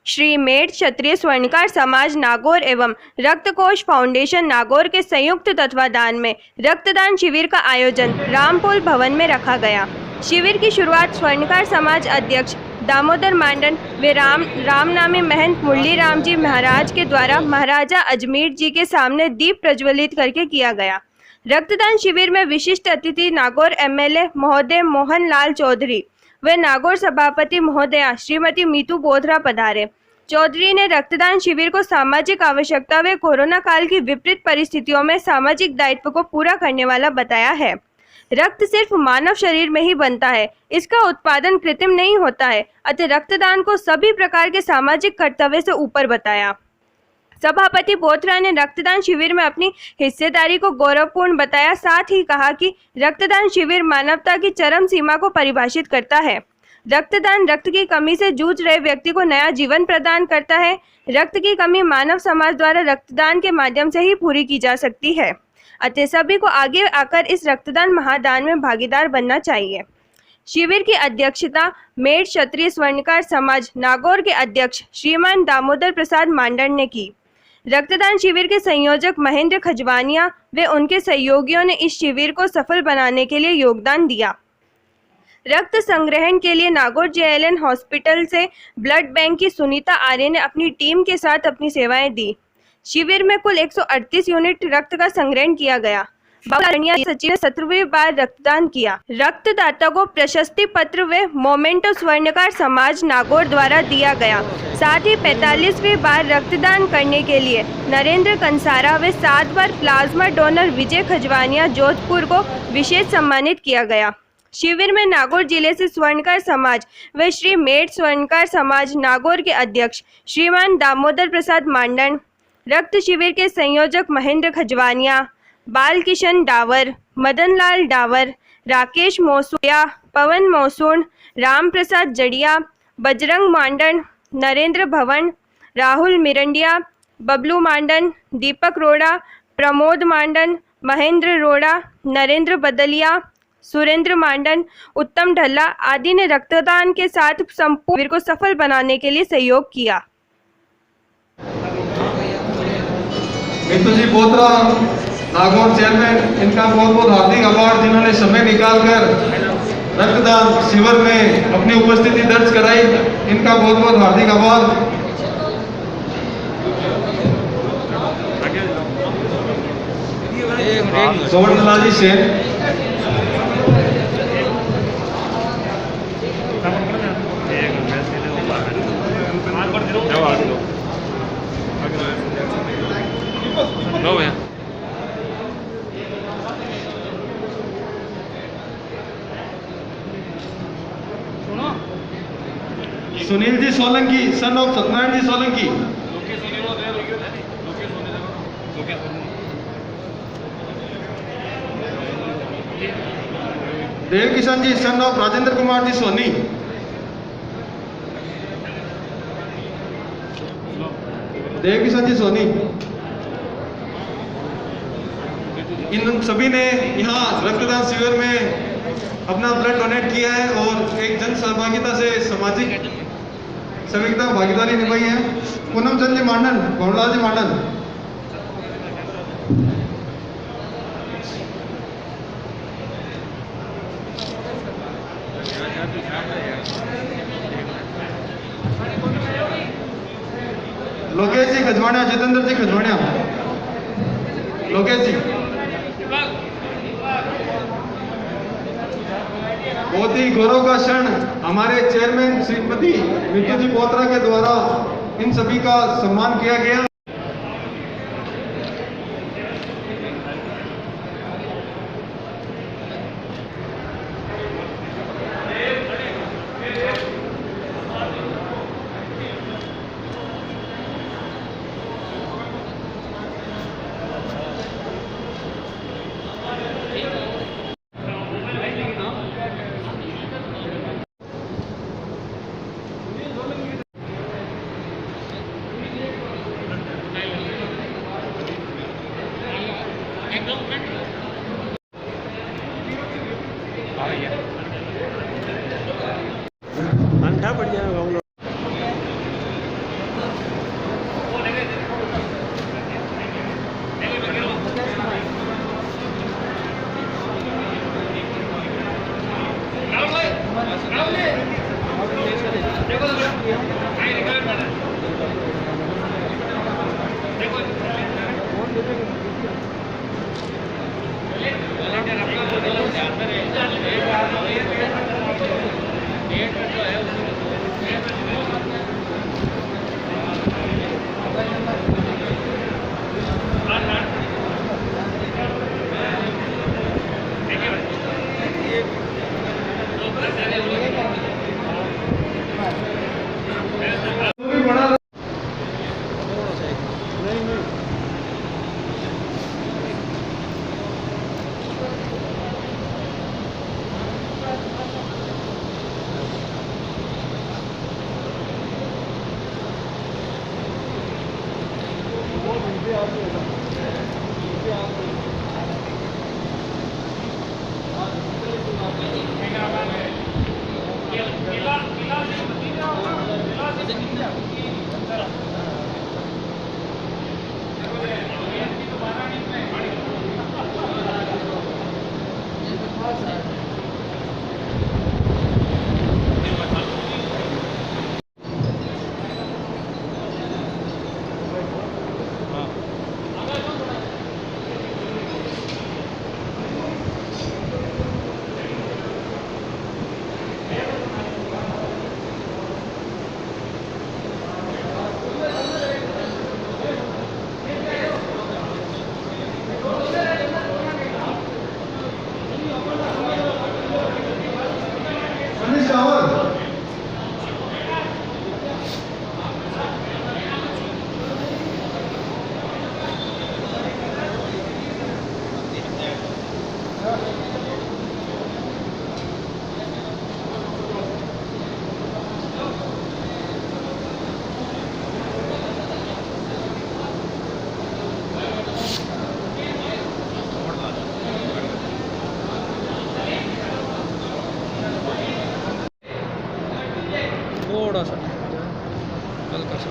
Shri made क्षत्रिय स्वर्णकार समाज नागौर एवं रक्तकोष foundation Nagaur के संयुक्त तत्वाधान में रक्तदान शिविर का आयोजन रामपोल भवन में रखा गया। शिविर की शुरुआत स्वर्णकार समाज अध्यक्ष दामोदर मांडन व रामनामी महंत मुरली राम जी महाराज के द्वारा महाराजा अजमेर जी के सामने दीप प्रज्वलित करके किया गया। रक्तदान शिविर में विशिष्ट अतिथि नागौर एमएलए महोदय मोहन लाल चौधरी व नागौर सभापति महोदया श्रीमती मीतू बोधरा पधारे। चौधरी ने रक्तदान शिविर को सामाजिक आवश्यकता व कोरोना काल की विपरीत परिस्थितियों में सामाजिक दायित्व को पूरा करने वाला बताया है। रक्त सिर्फ मानव शरीर में ही बनता है, इसका उत्पादन कृत्रिम नहीं होता है, अतः रक्तदान को सभी प्रकार के सामाजिक कर्तव्य से ऊपर बताया। सभापति बोथरा ने रक्तदान शिविर में अपनी हिस्सेदारी को गौरवपूर्ण बताया। साथ ही कहा कि रक्तदान शिविर मानवता की चरम सीमा को परिभाषित करता है। रक्तदान रक्त की कमी से जूझ रहे व्यक्ति को नया जीवन प्रदान करता है। रक्त की कमी मानव समाज द्वारा रक्तदान के माध्यम से ही पूरी की जा सकती है, अतः सभी को आगे आकर इस रक्तदान महादान में भागीदार बनना चाहिए। शिविर की अध्यक्षता मेड क्षत्रिय स्वर्णकार समाज नागौर के अध्यक्ष श्रीमान दामोदर प्रसाद मांडन ने की। रक्तदान शिविर के संयोजक महेंद्र खजवानिया व उनके सहयोगियों ने इस शिविर को सफल बनाने के लिए योगदान दिया। रक्त संग्रहण के लिए नागौर JLN हॉस्पिटल से ब्लड बैंक की सुनीता आर्य ने अपनी टीम के साथ अपनी सेवाएं दी। शिविर में कुल 138 यूनिट रक्त का संग्रहण किया गया। सचिव ने 17वीं बार रक्तदान किया। रक्तदाता को प्रशस्ति पत्र व मोमेंटो स्वर्णकार समाज नागौर द्वारा दिया गया। साथ ही 45वीं बार रक्तदान करने के लिए नरेंद्र कंसारा व 7 बार प्लाज्मा डोनर विजय खजवानिया जोधपुर को विशेष सम्मानित किया गया। शिविर में नागौर जिले से स्वर्णकार समाज व श्री मेड स्वर्णकार समाज नागौर के अध्यक्ष श्रीमान दामोदर प्रसाद मांडन, रक्त शिविर के संयोजक महेंद्र खजवानिया, बालकिशन डावर, मदन लाल डावर, राकेश मौसूया, पवन मौसून, राम प्रसाद जड़िया, बजरंग मांडन, नरेंद्र भवन, राहुल मिरंडिया, बबलू मांडन, दीपक रोड़ा, प्रमोद मांडन, महेंद्र रोड़ा, नरेंद्र बदलिया, सुरेंद्र मांडन, उत्तम ढल्ला आदि ने रक्तदान के साथ संपूर्ण शिविर को सफल बनाने के लिए सहयोग किया। मीतू जी बोथरा नागौर चेयरमैन, इनका बहुत बहुत हार्दिक आभार जिन्होंने समय निकालकर रक्तदान शिविर में अपनी उपस्थिति दर्ज कराई। इनका बहुत बहुत हार्दिक आभार। Sovarnalal ji Sen, Sunil ji Solanki, son of Satyanarayan ji Solanki, Dev Kishan ji, son of Rajendra Kumar ji Soni, Dev Kishan ji Soni. इन सभी ने यहाँ रक्तदान शिविर में अपना ब्लड डोनेट किया है और एक जन सहभागिता से सामाजिक सभी भागीदारी निभाई है। पूनम चंद जी मांडन, भवनलाल जी मांडन, लोकेश जी खजवाणिया, जितेंद्र जी खजवाणिया, लोकेश जी। बहुत ही गौरव का क्षण हमारे चेयरमैन श्रीमती मीतू जी बोथरा के द्वारा इन सभी का सम्मान किया गया। अंडा पड़ जाएगा। थोड़ा सा हल्का सा।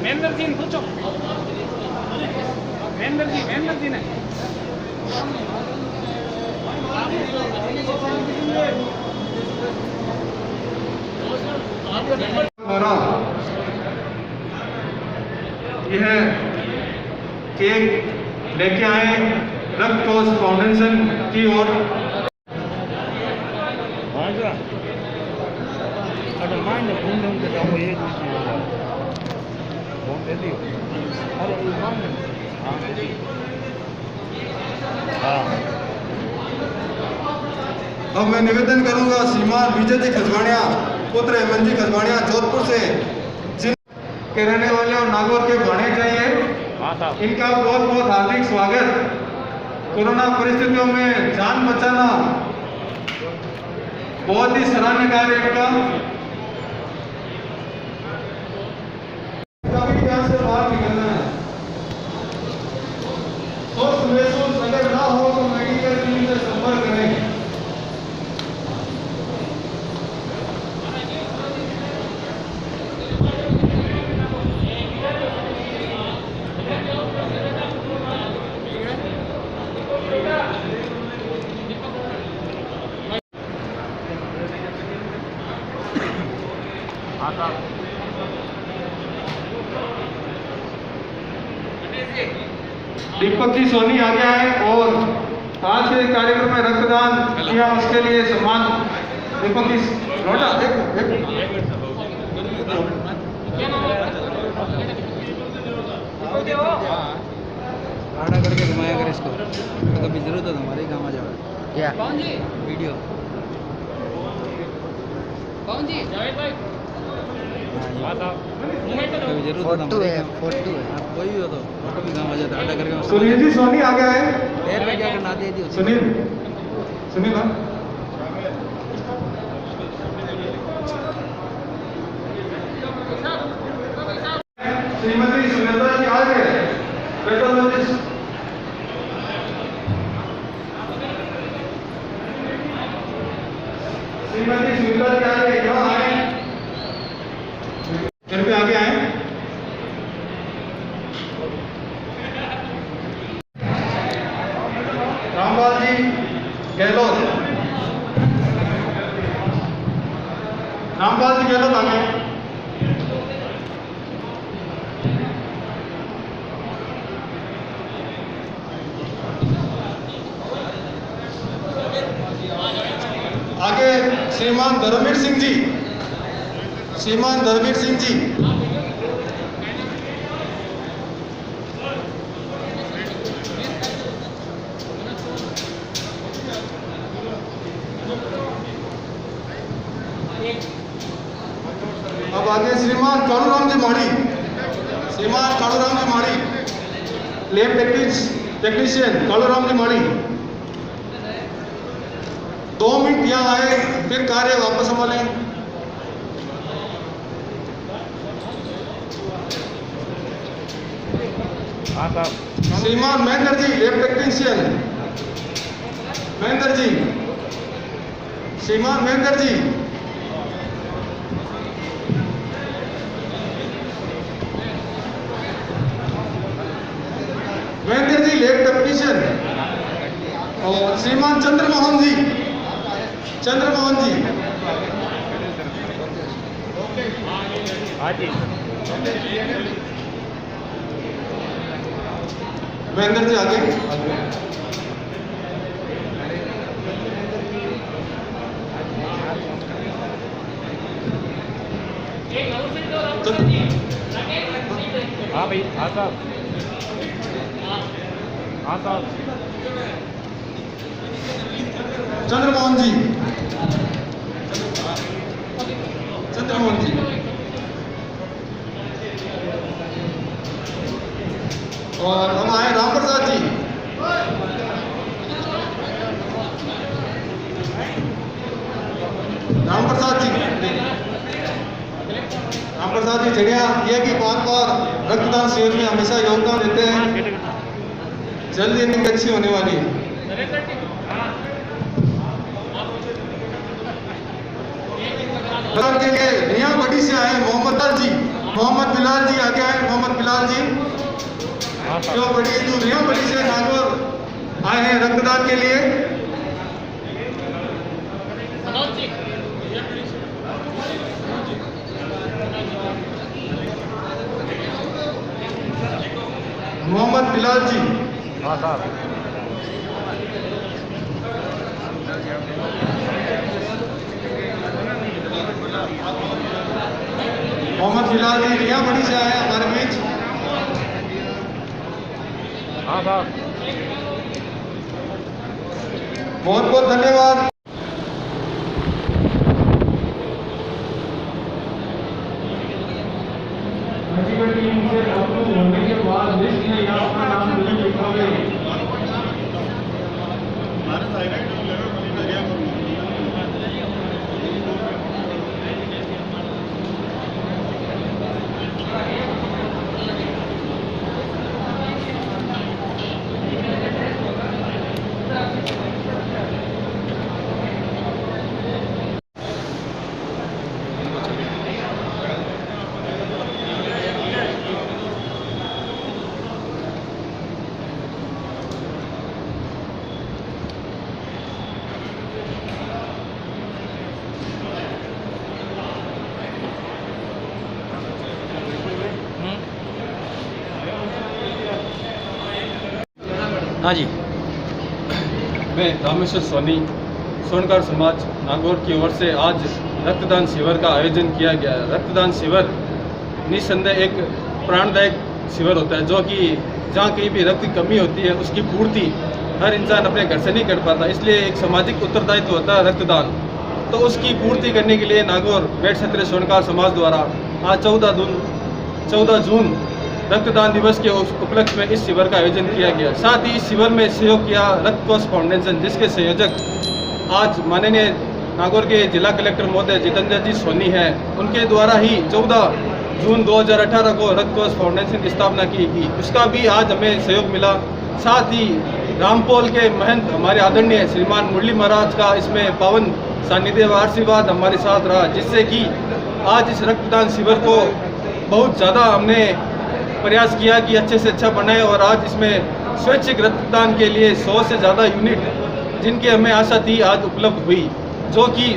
महेंद्र जी ने पूछो, महेंद्र जी ने यह केक लेके आए रक्त कोष फाउंडेशन की ओर। अब मैं निवेदन करूंगा श्रीमान विजय जी खजवाणिया पुत्र हेमंत जी खजवाणिया जोधपुर से के रहने वाले और नागौर के भाणे चाहिए, इनका बहुत बहुत हार्दिक स्वागत। कोरोना परिस्थितियों में जान बचाना बहुत ही सराहनीय कार्य इनका। यहाँ से बाहर निकलना है। स्वस्थ महसूस अगर ना हो तो मेडिकल टीम से संपर्क करें। दीपक जी सोनी आ गया है और आज के कार्यक्रम में रक्तदान किया, उसके लिए सम्मान दीपक जी लौटा आड़ा करके घुमाया कर इसको, कभी जरूरत हो तो हमारे ही काम आ जाओ। क्या कौन जी वीडियो कौन जी जावेद भाई कभी जरूरत हो तो फोटो है आप कोई भी हो तो फोटो भी काम आ जाता है। आड़ा करके सुनील जी सोनी आ गया है। देर में क्या करना दे दी सुनील हाँ श्रीमती सुनीता जी आ गए पेट्रोलॉजिस्ट। श्रीमती सुनीता जी आ गए, यहाँ आए, घर पे आगे आए। रामपाल जी गहलोत, रामपाल जी गहलोत आ गए। आगे श्रीमान धर्मवीर सिंह जी, श्रीमान धर्मवीर सिंह जी। अब आगे श्रीमान कालूराम जी माड़ी, श्रीमान कालूराम जी माड़ी, लैब टेक्नीशियन कालूराम जी माड़ी। 2 मिनट यहाँ आए फिर कार्य वापस संभाले। श्रीमान महेंद्र जी लैब टेक्नीशियन, महेंद्र जी, श्रीमान महेंद्र जी। महेंद्र जी लैब टेक्नीशियन और श्रीमान चंद्रमोहन जी, चंद्रमोहन जी। महेंद्र जी आगे। हाँ भाई हाँ साहब हाँ साहब चंद्रमोहन जी, चंद्रमोहन जी। और हम आए राम प्रसाद जी, राम प्रसाद जी, राम प्रसाद जी चिड़िया, ये भी बार रक्तदान शिविर में हमेशा योगदान देते हैं। जल्दी इनिंग अच्छी होने वाली है। के लिए रिया बड़ी से आए मोहम्मद जी, मोहम्मद बिलाल जी आगे आए, मोहम्मद बिलाल जी जो रिया बड़ी से नागौर आए हैं रक्तदान के लिए। मोहम्मद बिलाल जी। हाँ साहब मोहम्मद बिलाल जी रिया बड़ी से आए हमारे बीच। हाँ साहब बहुत बहुत धन्यवाद। टीम से होने के बाद लिस्ट में यहाँ अपना नाम जरूर लिखोगे। हाँ जी। मैं रामेश्वर सोनी, सोनकार समाज नागौर की ओर से आज रक्तदान शिविर का आयोजन किया गया है। रक्तदान शिविर निस्संदेह एक प्राणदायक शिविर होता है, जो कि जहाँ कहीं भी रक्त की कमी होती है उसकी पूर्ति हर इंसान अपने घर से नहीं कर पाता, इसलिए एक सामाजिक उत्तरदायित्व होता है रक्तदान। तो उसकी पूर्ति करने के लिए नागौर मेट क्षत्रिय सोनकार समाज द्वारा आज 14 जून रक्तदान दिवस के उपलक्ष्य में इस शिविर का आयोजन किया गया। साथ ही इस शिविर में सहयोग किया रक्त कोष फाउंडेशन, जिसके संयोजक आज माननीय नागौर के जिला कलेक्टर महोदय जितेंद्र जी सोनी हैं। उनके द्वारा ही 14 जून 2018 को रक्त कोष फाउंडेशन की स्थापना की गई, उसका भी आज हमें सहयोग मिला। साथ ही रामपोल के महंत हमारे आदरणीय श्रीमान मुरली महाराज का इसमें पावन सानिध्य व आशीर्वाद हमारे साथ रहा, जिससे कि आज इस रक्तदान शिविर को बहुत ज़्यादा हमने प्रयास किया कि अच्छे से अच्छा बनाए और आज इसमें स्वैच्छिक रक्तदान के लिए 100 से ज़्यादा यूनिट जिनकी हमें आशा थी आज उपलब्ध हुई, जो कि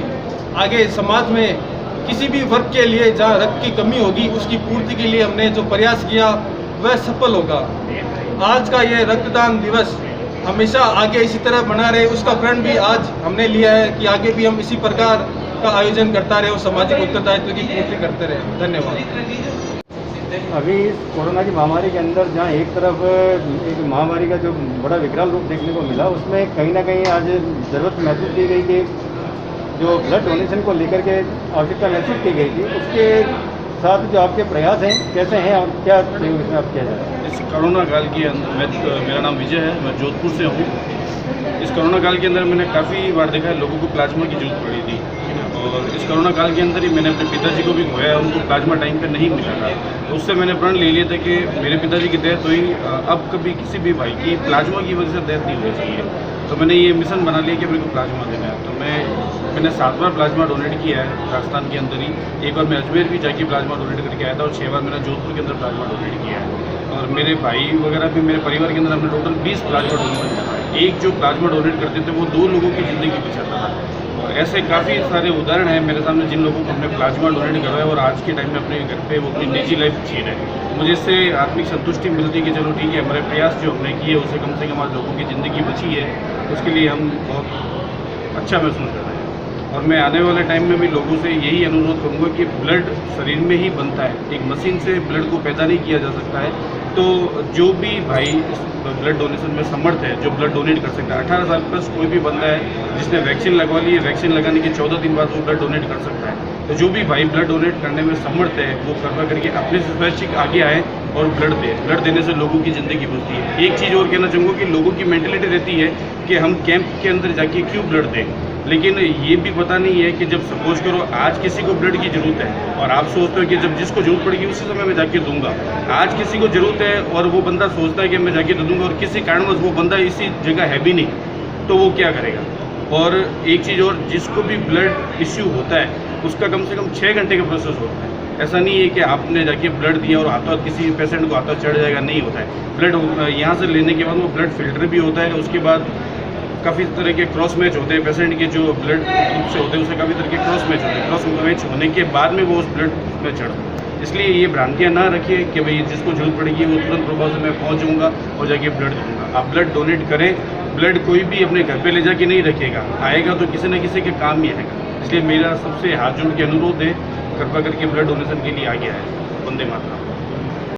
आगे समाज में किसी भी वर्ग के लिए जहाँ रक्त की कमी होगी उसकी पूर्ति के लिए हमने जो प्रयास किया वह सफल होगा। आज का ये रक्तदान दिवस हमेशा आगे इसी तरह बना रहे, उसका प्रण भी आज हमने लिया है कि आगे भी हम इसी प्रकार का आयोजन करता रहे और सामाजिक उत्तरदायित्व की पूर्ति करते रहे। धन्यवाद। अभी इस कोरोना की महामारी के अंदर जहाँ एक तरफ एक महामारी का जो बड़ा विकराल रूप देखने को मिला, उसमें कहीं ना कहीं आज ज़रूरत महसूस की गई कि जो ब्लड डोनेशन को लेकर के आवश्यकता महसूस की गई थी, उसके साथ जो आपके प्रयास हैं कैसे हैं और क्या सहयोग इसमें आप किया जा रहा है? इस कोरोना काल के अंदर मेरा नाम विजय है, मैं जोधपुर से हूँ। इस कोरोना काल के अंदर मैंने काफ़ी बार देखा है लोगों को प्लाज्मा की जरूरत पड़ी थी, और इस कोरोना काल के अंदर ही मैंने अपने पिताजी को भी खोया, उनको प्लाज्मा टाइम पे नहीं मिला था। तो उससे मैंने प्रण ले लिया था कि मेरे पिताजी की डेथ हुई, अब कभी किसी भी भाई की प्लाज्मा की वजह से डेथ नहीं होनी चाहिए। तो मैंने ये मिशन बना लिया कि मेरे को प्लाज्मा देना है। तो मैंने 7 बार प्लाज्मा डोनेट किया है राजस्थान के अंदर ही। एक बार मैं अजमेर भी जाके प्लाज्मा डोनेट करके आया था, और 6 बार मैंने जोधपुर के अंदर प्लाज्मा डोनेट किया है। और मेरे भाई वगैरह भी मेरे परिवार के अंदर हमने टोटल 20 प्लाज्मा डोनेट किया था। एक जो प्लाज्मा डोनेट करते थे वो 2 लोगों की ज़िंदगी बचाता था। और ऐसे काफ़ी सारे उदाहरण हैं मेरे सामने जिन लोगों को हमने प्लाज्मा डोनेट करवाया और आज के टाइम में अपने घर पे वो अपनी निजी लाइफ जी रहे हैं। मुझे इससे आत्मिक संतुष्टि मिलती है कि चलो ठीक है, हमारे प्रयास जो हमने किए उससे कम से कम आज लोगों की ज़िंदगी बची है, उसके लिए हम बहुत अच्छा महसूस कर रहे हैं। और मैं आने वाले टाइम में भी लोगों से यही अनुरोध करूँगा कि ब्लड शरीर में ही बनता है, एक मशीन से ब्लड को पैदा नहीं किया जा सकता है। तो जो भी भाई ब्लड डोनेशन में समर्थ है, जो ब्लड डोनेट कर सकता है, 18 साल प्लस कोई भी बंदा है जिसने वैक्सीन लगवा ली है, वैक्सीन लगाने के 14 दिन बाद वो ब्लड डोनेट कर सकता है। तो जो भी भाई ब्लड डोनेट करने में समर्थ है वो कृपा करके अपने से स्वैच्छिक आगे आए और ब्लड दे। ब्लड देने से लोगों की ज़िंदगी बचती है। एक चीज़ और कहना चाहूँगा कि लोगों की मेंटेलिटी रहती है कि हम कैंप के अंदर जाके क्यों ब्लड दें, लेकिन ये भी पता नहीं है कि जब सपोज करो आज किसी को ब्लड की ज़रूरत है और आप सोचते हो कि जब जिसको जरूरत पड़ेगी उसी समय मैं जाके दूंगा। आज किसी को ज़रूरत है और वो बंदा सोचता है कि मैं जाके दूंगा और किसी कारणवश वो बंदा इसी जगह है भी नहीं, तो वो क्या करेगा। और एक चीज़ और, जिसको भी ब्लड इश्यू होता है उसका कम से कम 6 घंटे का प्रोसेस होता है। ऐसा नहीं है कि आपने जाके ब्लड दिया और हाथों हाथ किसी पेशेंट को हाथों चढ़ जाएगा, नहीं होता है। ब्लड यहाँ से लेने के बाद वो ब्लड फिल्टर भी होता है, उसके बाद काफ़ी तरह के क्रॉस मैच होते हैं पेशेंट के, जो ब्लड ग्रुप से होते हैं उससे काफ़ी तरह के क्रॉस मैच होते हैं। क्रॉस मैच होने के बाद में वो उस ब्लड में चढ़ता है। इसलिए ये भ्रांतियाँ ना रखिए कि भाई जिसको जरूरत पड़ेगी वो तुरंत प्रभाव से मैं पहुँच जाऊँगा और जाके ब्लड दूँगा। आप ब्लड डोनेट करें, ब्लड कोई भी अपने घर पे ले जाके नहीं रखेगा, आएगा तो किसी न किसी के काम ही आएगा। इसलिए मेरा सबसे हाथ जोड़ के अनुरोध है, कृपा करके ब्लड डोनेशन के लिए आगे आए। वंदे मातरम।